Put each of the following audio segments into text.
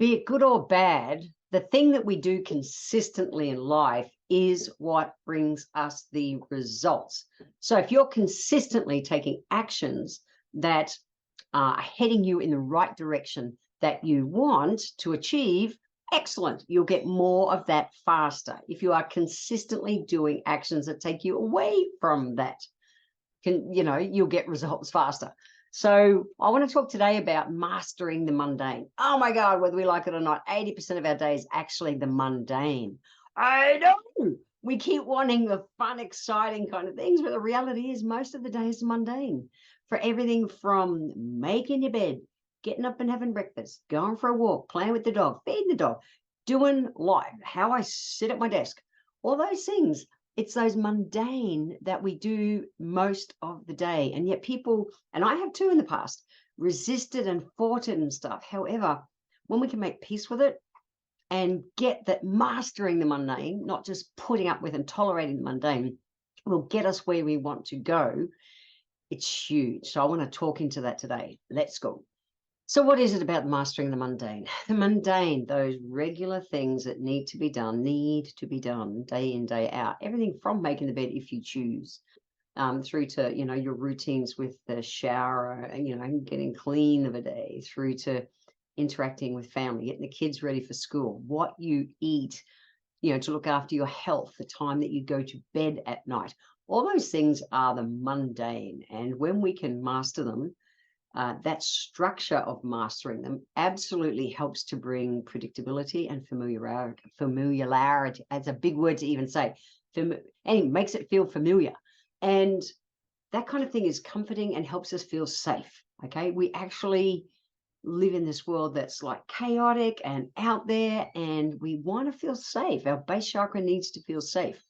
be it good or bad, the thing that we do consistently in life is what brings us the results. So if you're consistently taking actions that are heading you in the right direction that you want to achieve, excellent. You'll get more of that faster. If you are consistently doing actions that take you away from that, you'll get results faster. So I want to talk today about mastering the mundane. Oh my God, whether we like it or not, 80% of our day is actually the mundane. I know we keep wanting the fun, exciting kind of things, but the reality is most of the day is mundane. For everything from making your bed, getting up and having breakfast, going for a walk, playing with the dog, feeding the dog, doing life, how I sit at my desk, all those things. It's those mundane that we do most of the day. And yet people, and I have too in the past, resisted and fought it and stuff. However, when we can make peace with it and get that mastering the mundane, not just putting up with and tolerating the mundane, will get us where we want to go. It's huge. So I want to talk into that today. Let's go. So what is it about mastering the mundane? The mundane, those regular things that need to be done day in, day out. Everything from making the bed if you choose, through to, your routines with the shower, and getting clean of a day, through to interacting with family, getting the kids ready for school, what you eat, to look after your health, the time that you go to bed at night. All those things are the mundane. And when we can master them, that structure of mastering them absolutely helps to bring predictability and familiarity. That's a big word to even say. And it makes it feel familiar. And that kind of thing is comforting and helps us feel safe. Okay. We actually live in this world that's like chaotic and out there, and we want to feel safe. Our base chakra needs to feel safe.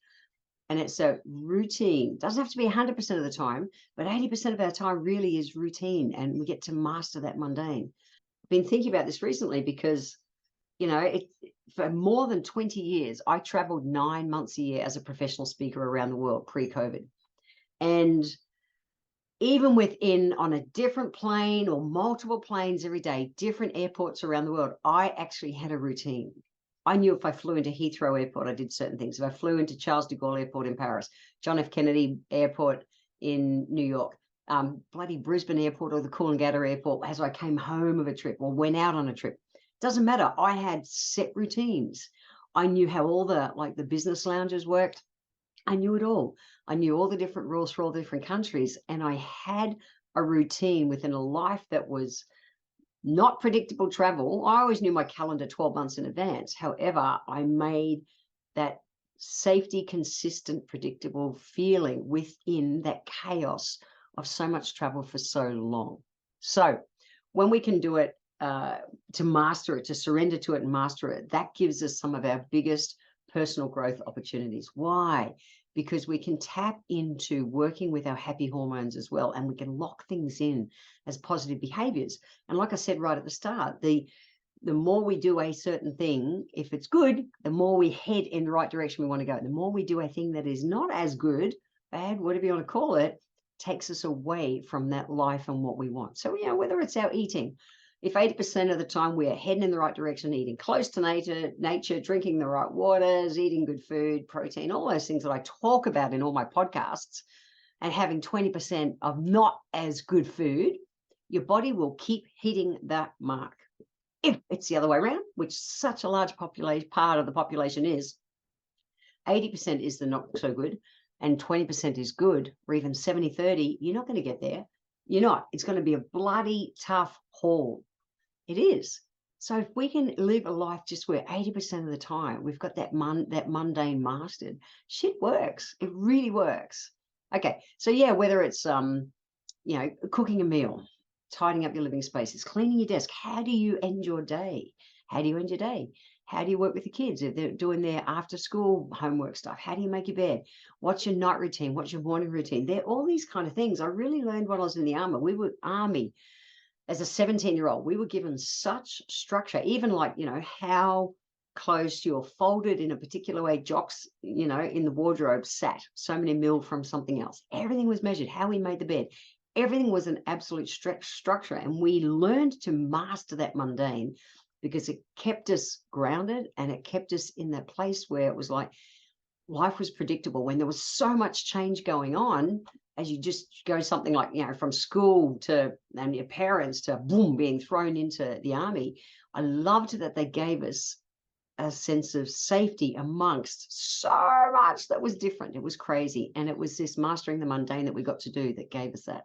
And it's a routine. Doesn't have to be 100% of the time, but 80% of our time really is routine, and we get to master that mundane. I've been thinking about this recently because, for more than 20 years, I traveled 9 months a year as a professional speaker around the world pre-COVID. And even on a different plane or multiple planes every day, different airports around the world, I actually had a routine. I knew if I flew into Heathrow Airport, I did certain things. If I flew into Charles de Gaulle Airport in Paris, John F. Kennedy Airport in New York, bloody Brisbane Airport or the Coolangatta Airport, as I came home of a trip or went out on a trip, doesn't matter. I had set routines. I knew how all the business lounges worked. I knew it all. I knew all the different rules for all the different countries. And I had a routine within a life that was not predictable travel. I always knew my calendar 12 months in advance. However, I made that safety, consistent, predictable feeling within that chaos of so much travel for so long. So when we can do it, to master it, to surrender to it and master it, that gives us some of our biggest personal growth opportunities. Why? Because we can tap into working with our happy hormones as well, and we can lock things in as positive behaviors. And like I said right at the start, the more we do a certain thing, if it's good, the more we head in the right direction we want to go. The more we do a thing that is not as good, bad, whatever you want to call it, takes us away from that life and what we want. So, whether it's our eating, if 80% of the time we are heading in the right direction, eating close to nature, drinking the right waters, eating good food, protein, all those things that I talk about in all my podcasts, and having 20% of not as good food, your body will keep hitting that mark. If it's the other way around, which such a large part of the population is, 80% is the not so good, and 20% is good, or even 70-30, you're not going to get there. You're not. It's going to be a bloody tough haul. It is. So if we can live a life just where 80% of the time we've got that mundane mastered, shit works. It really works. Okay. So whether it's cooking a meal, tidying up your living spaces, cleaning your desk, how do you end your day? How do you end your day? How do you work with the kids if they're doing their after school homework stuff? How do you make your bed? What's your night routine? What's your morning routine? They're all these kind of things. I really learned when I was in the army. We were army. As a 17-year-old, we were given such structure, even how close you're folded in a particular way, jocks, in the wardrobe sat so many mil from something else. Everything was measured, how we made the bed. Everything was an absolute structure. And we learned to master that mundane because it kept us grounded and it kept us in that place where it was like life was predictable. When there was so much change going on, as you just go something like, from school to, and your parents to boom, being thrown into the army, I loved that they gave us a sense of safety amongst so much that was different. It was crazy. And it was this mastering the mundane that we got to do that gave us that.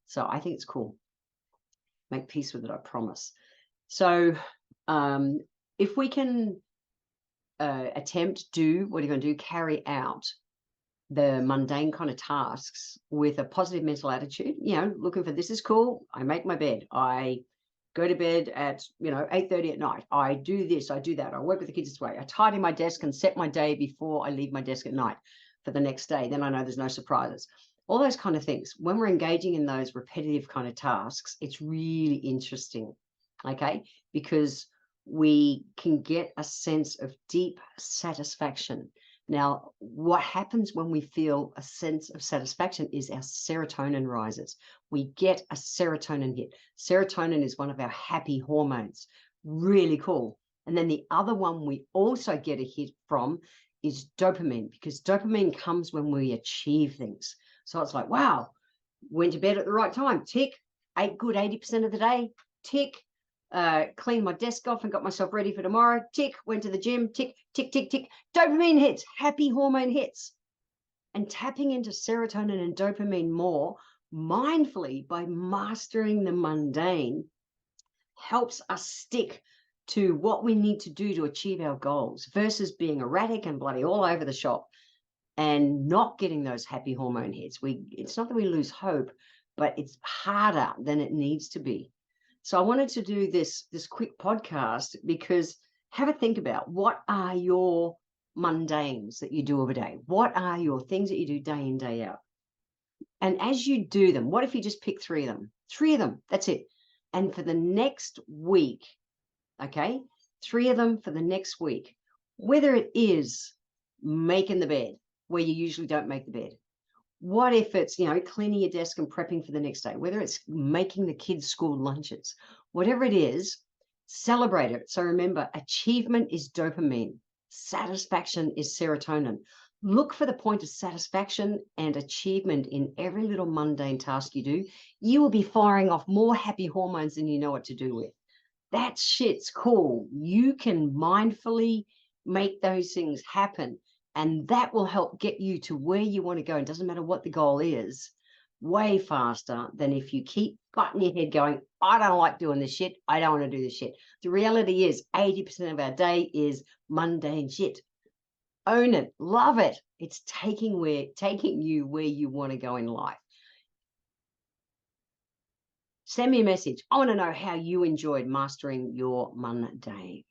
So I think it's cool. Make peace with it, I promise. So if we can attempt, what are you going to do? Carry out the mundane kind of tasks with a positive mental attitude, looking for, this is cool. I make my bed. I go to bed at 8:30 at night. I do this, I do that. I work with the kids this way. I tidy my desk and set my day before I leave my desk at night for the next day. Then I know there's no surprises. All those kind of things. When we're engaging in those repetitive kind of tasks, it's really interesting, okay? Because we can get a sense of deep satisfaction. Now, what happens when we feel a sense of satisfaction is our serotonin rises. We get a serotonin hit. Serotonin is one of our happy hormones. Really cool. And then the other one we also get a hit from is dopamine, because dopamine comes when we achieve things. So it's like, wow, went to bed at the right time, tick, ate good 80% of the day, tick, cleaned my desk off and got myself ready for tomorrow, tick, went to the gym, tick, tick, tick, tick. Dopamine hits, happy hormone hits. And tapping into serotonin and dopamine more mindfully by mastering the mundane helps us stick to what we need to do to achieve our goals versus being erratic and bloody all over the shop and not getting those happy hormone hits. It's not that we lose hope, but it's harder than it needs to be. So I wanted to do this quick podcast because have a think about, what are your mundanes that you do every day? What are your things that you do day in, day out? And as you do them, what if you just pick 3 of them? 3 of them, that's it. And for the next week, okay, 3 of them for the next week, whether it is making the bed where you usually don't make the bed. What if it's, cleaning your desk and prepping for the next day, whether it's making the kids' school lunches, whatever it is, celebrate it. So remember, achievement is dopamine. Satisfaction is serotonin. Look for the point of satisfaction and achievement in every little mundane task you do. You will be firing off more happy hormones than you know what to do with. That shit's cool. You can mindfully make those things happen. And that will help get you to where you want to go. It doesn't matter what the goal is, way faster than if you keep butting your head going, I don't like doing this shit. I don't want to do this shit. The reality is 80% of our day is mundane shit. Own it. Love it. It's taking you where you want to go in life. Send me a message. I want to know how you enjoyed mastering your mundane.